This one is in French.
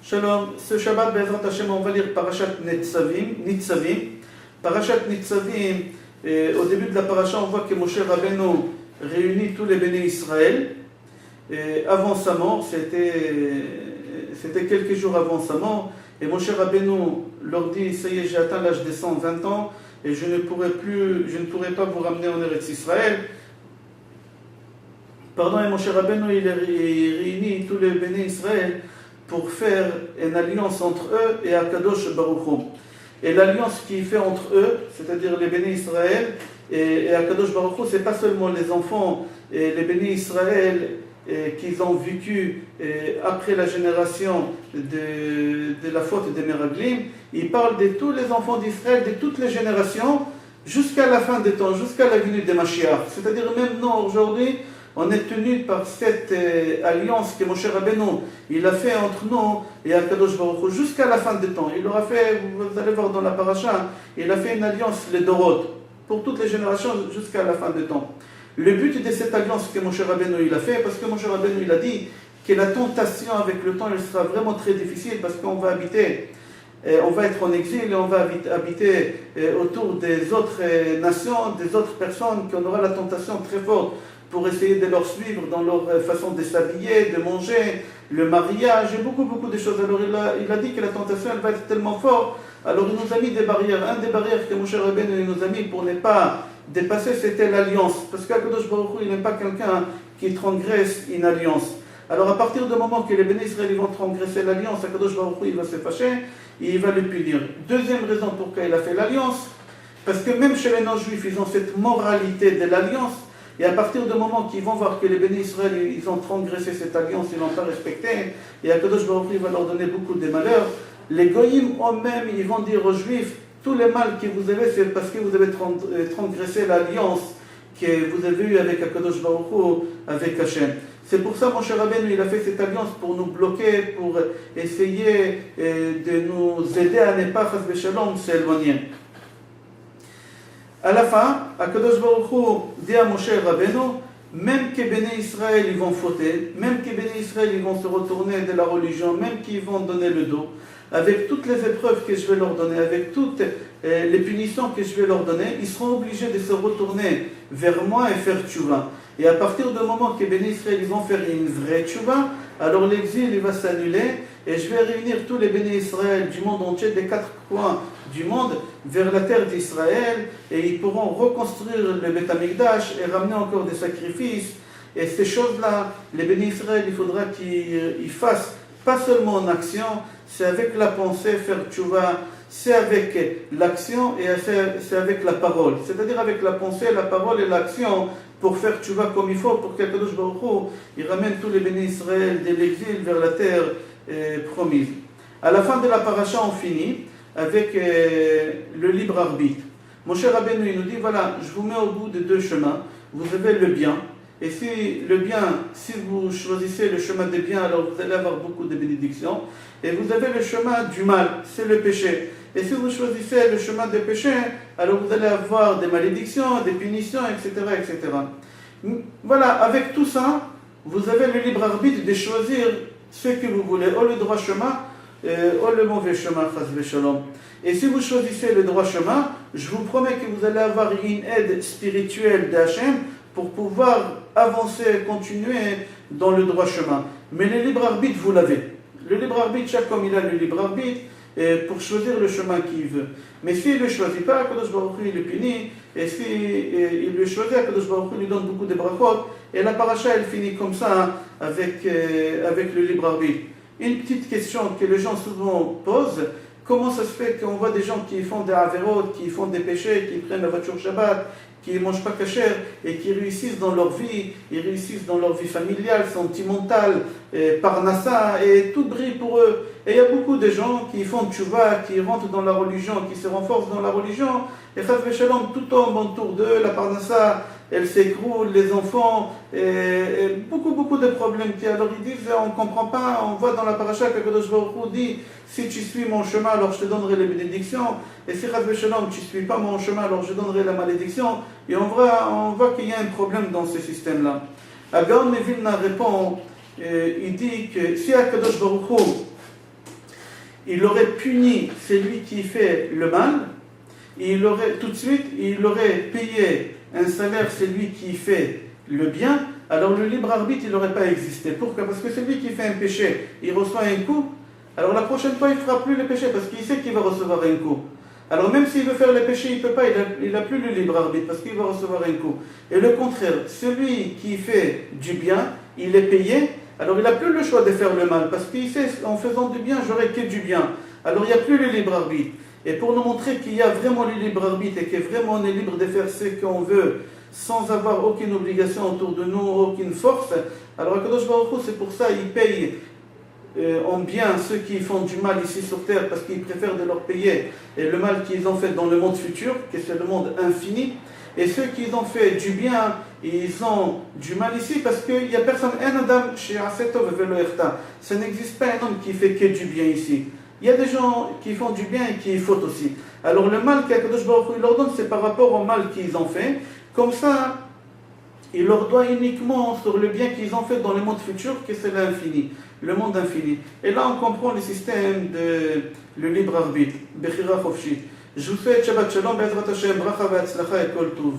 Shalom, ce Shabbat, Bezrat Hashem, on va lire Parashat Nitzavim. Parashat Nitzavim, au début de la parasha, on voit que Moshe Rabbeinu réunit tous les bénis Israël. Avant sa mort, c'était quelques jours avant sa mort, et Moshe Rabbeinu leur dit, ça y est, j'ai atteint l'âge des 120 ans, et je ne pourrai pas vous ramener en Eretz Israël. Et Moshe Rabbeinu, il réunit tous les bénis Israël pour faire une alliance entre eux et Akadosh Baruch Hu. Et l'alliance qu'il fait entre eux, c'est-à-dire les bénis Israël et Akadosh Baruch Hu, c'est pas seulement les enfants et les bénis Israël qu'ils ont vécu après la génération de la faute des Meraglim. Il parle de tous les enfants d'Israël, de toutes les générations, jusqu'à la fin des temps, jusqu'à la venue de Mashiach. C'est-à-dire même nous, aujourd'hui, on est tenu par cette alliance que Moshe Rabbeinu il a fait entre nous et Akadosh Baruch Hu jusqu'à la fin des temps. Il aura fait, vous allez voir dans la paracha, il a fait une alliance, les Dorot, pour toutes les générations jusqu'à la fin des temps. Le but de cette alliance que Moshe Rabbeinu il a fait, parce que Moshe Rabbeinu il a dit que la tentation avec le temps elle sera vraiment très difficile parce qu'on va habiter, on va être en exil et on va habiter autour des autres nations, des autres personnes, qu'on aura la tentation très forte pour essayer de leur suivre dans leur façon de s'habiller, de manger, le mariage et beaucoup de choses. Alors il a dit que la tentation elle va être tellement forte, alors il nous a mis des barrières. Un des barrières que Moshe Rabbeinu nous a mis pour ne pas dépasser, c'était l'alliance. Parce qu'Akadosh Baruch Hu, il n'est pas quelqu'un qui transgresse une alliance. Alors à partir du moment que les bénis Israël vont transgresser l'alliance, Akadosh Baruch Hu, il va se fâcher et il va le punir. Deuxième raison pour laquelle il a fait l'alliance, parce que même chez les non-juifs, ils ont cette moralité de l'alliance. Et à partir du moment qu'ils vont voir que les bénis Israël, ils ont transgressé cette alliance, ils l'ont pas respectée, et Akadosh Baruch Hu va leur donner beaucoup de malheurs, les goyim eux-mêmes, ils vont dire aux juifs, tous les mal que vous avez, c'est parce que vous avez transgressé l'alliance que vous avez eue avec Akadosh Baruch Hu, avec Hashem. C'est pour ça, Moshe Rabbeinu, il a fait cette alliance pour nous bloquer, pour essayer de nous aider à ne pas, chas v'shalom, s'éloigner. À la fin, Akadosh Baruch Hu dit à Moshe Rabbeinu, même que Béné Israël ils vont fauter, même que Béné Israël ils vont se retourner de la religion, même qu'ils vont donner le dos, avec toutes les épreuves que je vais leur donner, avec toutes les punitions que je vais leur donner, ils seront obligés de se retourner vers moi et faire tchouva. Et à partir du moment que Béné Israël ils vont faire une vraie tchouva, alors l'exil il va s'annuler et je vais réunir tous les Béné Israël du monde entier, des quatre coins du monde, vers la terre d'Israël, et ils pourront reconstruire le Beth Amikdash et ramener encore des sacrifices. Et ces choses-là, les Béné Israël, il faudra qu'ils fassent pas seulement en action, c'est avec la pensée, faire tchouva, c'est avec l'action et c'est avec la parole. C'est-à-dire avec la pensée, la parole et l'action pour faire tchouva comme il faut, pour qu'Akadosh Baruch Hu, il ramène tous les Béné Israël de l'exil vers la terre promise. À la fin de la paracha, on finit avec le libre arbitre. Moshe Rabbeinu il nous dit, voilà, je vous mets au bout de deux chemins. Vous avez le bien, et si vous choisissez le chemin des biens, alors vous allez avoir beaucoup de bénédictions. Et vous avez le chemin du mal, c'est le péché. Et si vous choisissez le chemin des péchés, alors vous allez avoir des malédictions, des punitions, etc., etc. Voilà, avec tout ça, vous avez le libre arbitre de choisir ce que vous voulez, ou le droit chemin, ou le mauvais chemin, chas v'shalom. Et si vous choisissez le droit chemin, je vous promets que vous allez avoir une aide spirituelle d'Hachem pour pouvoir avancer et continuer dans le droit chemin. Mais le libre arbitre, vous l'avez. Le libre arbitre, chaque homme il a le libre arbitre pour choisir le chemin qu'il veut. Mais s'il ne le choisit pas, Akadosh Baruch Hu il le punit. Et s'il le choisit, Akadosh Baruch Hu lui donne beaucoup de brachot. Et la paracha elle finit comme ça avec le libre arbitre. Une petite question que les gens souvent posent, comment ça se fait qu'on voit des gens qui font des avérotes, qui font des péchés, qui prennent la voiture Shabbat, qui ne mangent pas kasher et qui réussissent dans leur vie, ils réussissent dans leur vie familiale, sentimentale, parnassa, et tout brille pour eux. Et il y a beaucoup de gens qui font tchouva, qui rentrent dans la religion, qui se renforcent dans la religion, et chas v'shalom, tout tombe autour d'eux, la parnassa, elle s'écroule, les enfants, et beaucoup de problèmes. Alors ils disent, on ne comprend pas, on voit dans la paracha qu'Akadosh Baruch Hu dit, si tu suis mon chemin, alors je te donnerai les bénédictions, et si chas v'shalom, tu ne suis pas mon chemin, alors je donnerai la malédiction. Et on voit qu'il y a un problème dans ce système-là. Gaon de Vilna répond, il dit que si Akadosh Baruch Hu, il aurait puni celui qui fait le mal, et il aurait tout de suite, il aurait payé un salaire celui qui fait le bien, alors le libre arbitre, il n'aurait pas existé. Pourquoi? Parce que celui qui fait un péché, il reçoit un coup, alors la prochaine fois, il ne fera plus le péché, parce qu'il sait qu'il va recevoir un coup. Alors même s'il veut faire le péché, il ne peut pas, il n'a plus le libre arbitre, parce qu'il va recevoir un coup. Et le contraire, celui qui fait du bien, il est payé, alors il n'a plus le choix de faire le mal, parce qu'il sait, en faisant du bien, j'aurai que du bien. Alors il n'y a plus le libre arbitre. Et pour nous montrer qu'il y a vraiment le libre arbitre, et que vraiment on est libre de faire ce qu'on veut, sans avoir aucune obligation autour de nous, aucune force, alors Akadosh Baruch Hu, c'est pour ça, il paye en bien ceux qui font du mal ici sur terre, parce qu'ils préfèrent de leur payer et le mal qu'ils ont fait dans le monde futur, que c'est le monde infini, et ceux qui ont fait du bien, ils ont du mal ici, parce qu'il n'y a personne, un Adam chez Asetov Velo Erta, ça n'existe pas un homme qui fait que du bien ici. Il y a des gens qui font du bien et qui fautent aussi. Alors le mal qu'Akadosh Baruch Hu leur donne, c'est par rapport au mal qu'ils ont fait, comme ça, il leur doit uniquement sur le bien qu'ils ont fait dans le monde futur, que c'est l'infini, le monde infini. Et là, on comprend le système de le libre arbitre. Bechira Chofshi. Je vous souhaite Shabbat Shalom, Bezrat Hashem, Bracha Ve'atzlacha et Kol Tov.